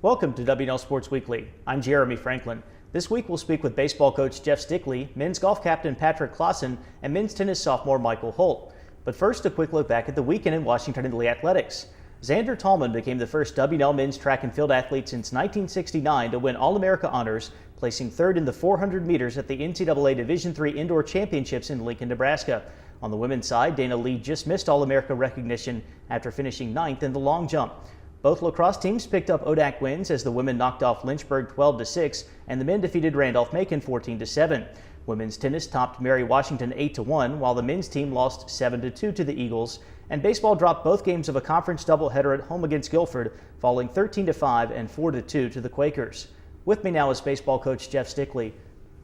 Welcome to W&L Sports Weekly. I'm Jeremy Franklin. This week we'll speak with baseball coach Jeff Stickley, men's golf captain Patrick Clossin, and men's tennis sophomore Michael Holt. But first, a quick look back at the weekend in Washington in the athletics. Xander Tallman became the first W&L men's track and field athlete since 1969 to win All-America honors, placing third in the 400 meters at the NCAA Division III Indoor Championships in Lincoln, Nebraska. On the women's side, Dana Lee just missed All-America recognition after finishing ninth in the long jump. Both lacrosse teams picked up ODAC wins as the women knocked off Lynchburg 12-6 and the men defeated Randolph-Macon 14-7. Women's tennis topped Mary Washington 8-1, while the men's team lost 7-2 to the Eagles. And baseball dropped both games of a conference doubleheader at home against Guilford, falling 13-5 and 4-2 to the Quakers. With me now is baseball coach Jeff Stickley.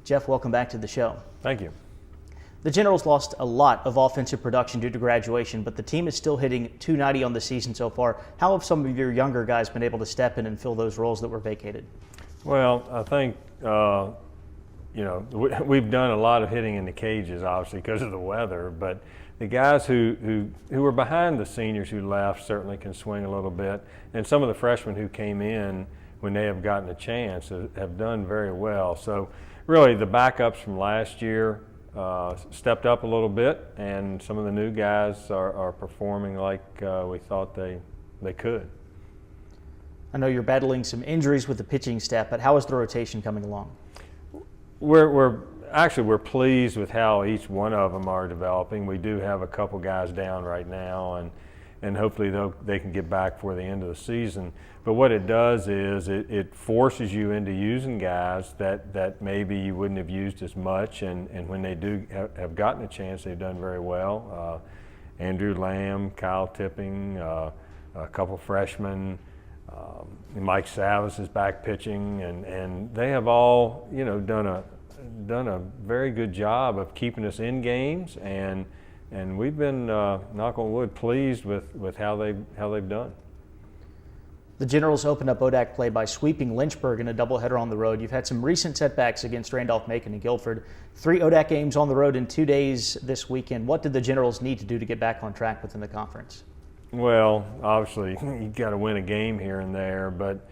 Jeff, welcome back to the show. Thank you. The Generals lost a lot of offensive production due to graduation, but the team is still hitting .290 on the season so far. How have some of your younger guys been able to step in and fill those roles that were vacated? Well, I think we've done a lot of hitting in the cages, obviously, because of the weather, but the guys who were behind the seniors who left certainly can swing a little bit, and some of the freshmen who came in when they have gotten a chance have done very well. So really the backups from last year stepped up a little bit, and some of the new guys are performing like we thought they could. I know you're battling some injuries with the pitching staff, but how is the rotation coming along? We're pleased with how each one of them are developing. We do have a couple guys down right now, and hopefully they can get back before the end of the season. But what it does is it forces you into using guys that maybe you wouldn't have used as much, and when they do have gotten a chance, they've done very well. Andrew Lamb, Kyle Tipping, a couple freshmen, Mike Savis is back pitching, and they have all done a very good job of keeping us in games, and we've been knock on wood pleased with how they've done. The Generals opened up ODAC play by sweeping Lynchburg in a doubleheader on the road. You've had some recent setbacks against Randolph-Macon and Guilford. 3 ODAC games on the road in 2 days this weekend. What did the Generals need to do to get back on track within the conference? Well, obviously you got to win a game here and there, but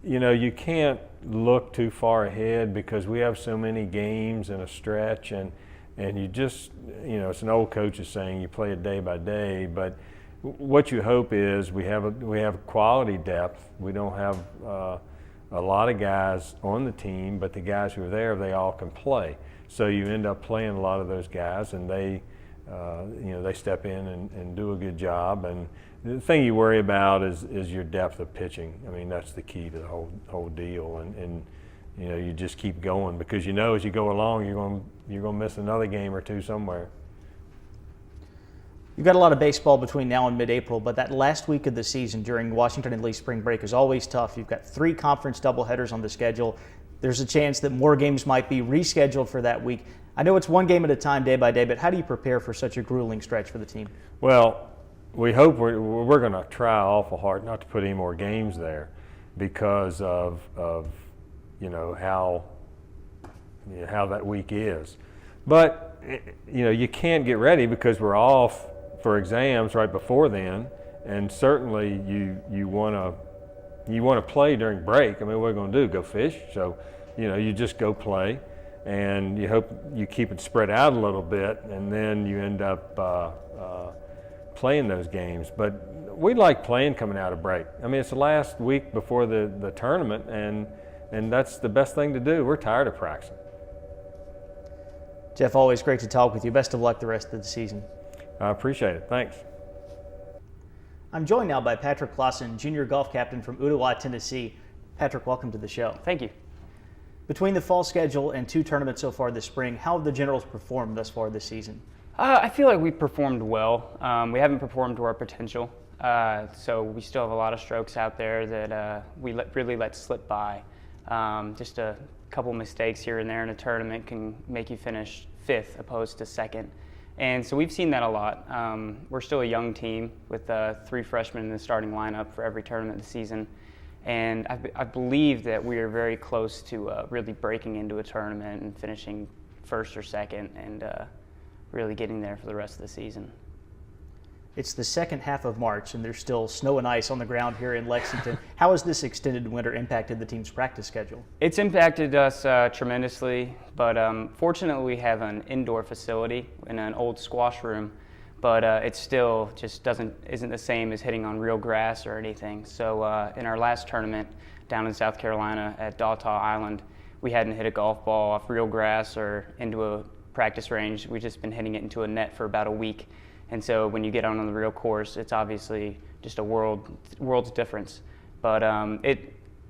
you can't look too far ahead because we have so many games in a stretch, and you just it's an old coach's saying, you play it day by day. But what you hope is we have quality depth. We don't have a lot of guys on the team, but the guys who are there, they all can play. So you end up playing a lot of those guys, and they step in and do a good job. And the thing you worry about is your depth of pitching. I mean, that's the key to the whole deal. And you just keep going because as you go along, you're going to miss another game or two somewhere. You've got a lot of baseball between now and mid-April, but that last week of the season during Washington and Lee spring break is always tough. You've got 3 conference doubleheaders on the schedule. There's a chance that more games might be rescheduled for that week. I know it's one game at a time, day by day, but how do you prepare for such a grueling stretch for the team? Well, we hope we're going to try awful hard not to put any more games there because of how that week is. But you can't get ready because we're off for exams right before then, and certainly you want to play during break. I mean, what are we going to do? Go fish? So you just go play, and you hope you keep it spread out a little bit, and then you end up playing those games. But we like playing coming out of break. I mean, it's the last week before the tournament, and that's the best thing to do. We're tired of practicing. Jeff, always great to talk with you. Best of luck the rest of the season. I appreciate it. Thanks. I'm joined now by Patrick Clossin, junior golf captain from Ottawa, Tennessee. Patrick, welcome to the show. Thank you. Between the fall schedule and 2 tournaments so far this spring, how have the Generals performed thus far this season? I feel like we performed well. We haven't performed to our potential, so we still have a lot of strokes out there that we really let slip by. Just a couple mistakes here and there in a tournament can make you finish 5th opposed to 2nd. And so we've seen that a lot. We're still a young team with 3 freshmen in the starting lineup for every tournament this season. And I believe that we are very close to really breaking into a tournament and finishing 1st or 2nd and really getting there for the rest of the season. It's the second half of March, and there's still snow and ice on the ground here in Lexington. How has this extended winter impacted the team's practice schedule? It's impacted us tremendously, but fortunately we have an indoor facility in an old squash room, but it still just isn't the same as hitting on real grass or anything. So in our last tournament down in South Carolina at Dawtaw Island, we hadn't hit a golf ball off real grass or into a practice range. We've just been hitting it into a net for about a week. And so when you get on the real course, it's obviously just a world's difference. But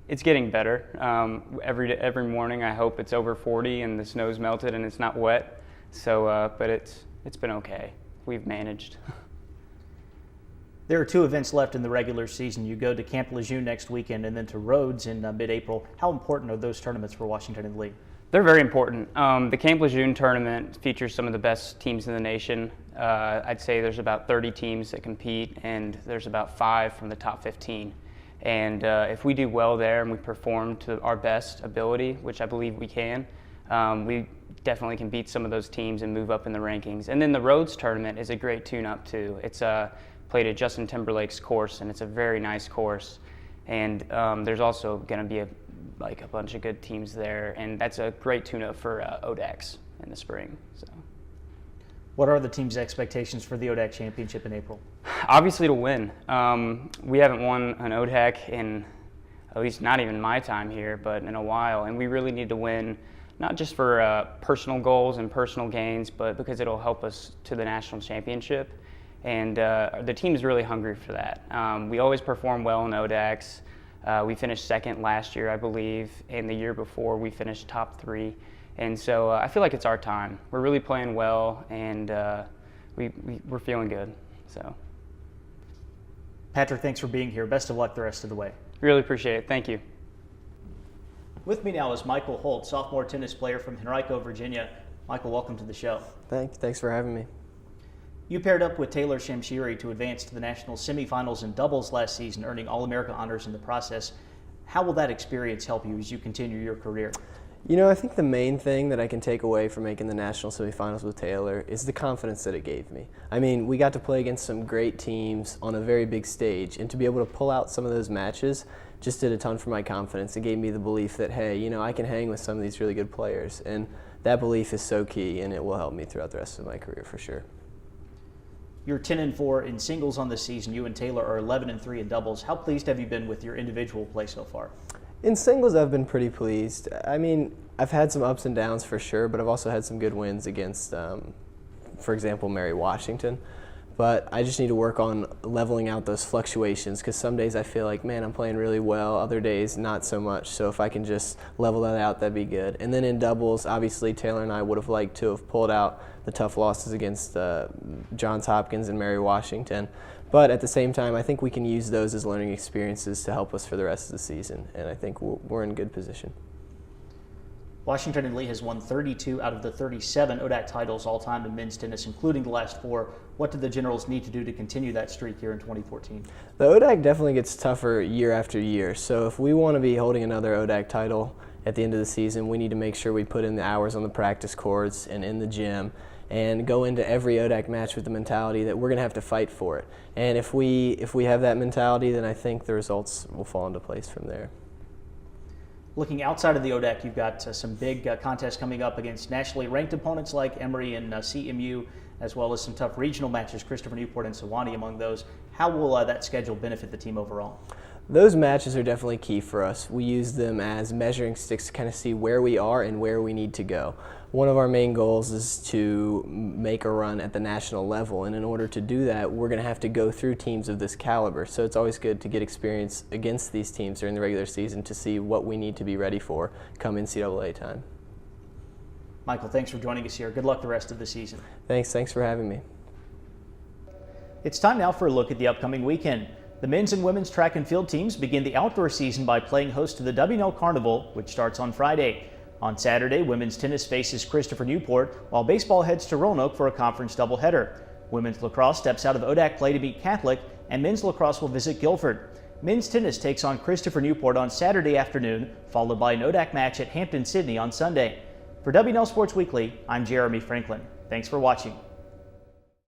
it's getting better. Every morning I hope it's over 40 and the snow's melted and it's not wet. So, but it's been okay. We've managed. There are 2 events left in the regular season. You go to Camp Lejeune next weekend and then to Rhodes in mid-April. How important are those tournaments for Washington and Lee? They're very important. The Camp Lejeune tournament features some of the best teams in the nation. I'd say there's about 30 teams that compete, and there's about 5 from the top 15. And if we do well there and we perform to our best ability, which I believe we can, we definitely can beat some of those teams and move up in the rankings. And then the Rhodes tournament is a great tune-up too. It's played at Justin Timberlake's course, and it's a very nice course. And there's also going to be a bunch of good teams there, and that's a great tune-up for ODACs in the spring. So, what are the team's expectations for the ODAC championship in April? Obviously to win. We haven't won an ODAC in, at least not even my time here, but in a while, and we really need to win, not just for personal goals and personal gains, but because it'll help us to the national championship. And the team is really hungry for that. We always perform well in ODACs. We finished second last year, I believe, and the year before we finished top 3. And so I feel like it's our time. We're really playing well, and we're feeling good. So, Patrick, thanks for being here. Best of luck the rest of the way. Really appreciate it. Thank you. With me now is Michael Holt, sophomore tennis player from Henrico, Virginia. Michael, welcome to the show. Thanks for having me. You paired up with Taylor Shamshiri to advance to the national semifinals in doubles last season, earning All-America honors in the process. How will that experience help you as you continue your career? You know, I think the main thing that I can take away from making the national semifinals with Taylor is the confidence that it gave me. I mean, we got to play against some great teams on a very big stage, and to be able to pull out some of those matches just did a ton for my confidence. It gave me the belief that, hey, you know, I can hang with some of these really good players, and that belief is so key, and it will help me throughout the rest of my career for sure. You're 10-4 in singles on the season. You and Taylor are 11-3 in doubles. How pleased have you been with your individual play so far? In singles, I've been pretty pleased. I mean, I've had some ups and downs for sure, but I've also had some good wins against, for example, Mary Washington. But I just need to work on leveling out those fluctuations, because some days I feel like, man, I'm playing really well, other days not so much. So if I can just level that out, that'd be good. And then in doubles, obviously Taylor and I would have liked to have pulled out the tough losses against Johns Hopkins and Mary Washington. But at the same time, I think we can use those as learning experiences to help us for the rest of the season. And I think we're in good position. Washington and Lee has won 32 out of the 37 ODAC titles all time in men's tennis, including the last 4. What do the Generals need to do to continue that streak here in 2014? The ODAC definitely gets tougher year after year. So if we want to be holding another ODAC title at the end of the season, we need to make sure we put in the hours on the practice courts and in the gym and go into every ODAC match with the mentality that we're going to have to fight for it. And if we have that mentality, then I think the results will fall into place from there. Looking outside of the ODAC, you've got some big contests coming up against nationally ranked opponents like Emory and CMU, as well as some tough regional matches, Christopher Newport and Sewanee among those. How will that schedule benefit the team overall? Those matches are definitely key for us. We use them as measuring sticks to kind of see where we are and where we need to go. One of our main goals is to make a run at the national level, and in order to do that, we're going to have to go through teams of this caliber. So it's always good to get experience against these teams during the regular season to see what we need to be ready for come NCAA time. Michael, thanks for joining us here. Good luck the rest of the season. Thanks for having me. It's time now for a look at the upcoming weekend. The men's and women's track and field teams begin the outdoor season by playing host to the W&L Carnival, which starts on Friday. On Saturday, women's tennis faces Christopher Newport, while baseball heads to Roanoke for a conference doubleheader. Women's lacrosse steps out of ODAC play to meet Catholic, and men's lacrosse will visit Guilford. Men's tennis takes on Christopher Newport on Saturday afternoon, followed by an ODAC match at Hampton-Sydney on Sunday. For W&L Sports Weekly, I'm Jeremy Franklin. Thanks for watching.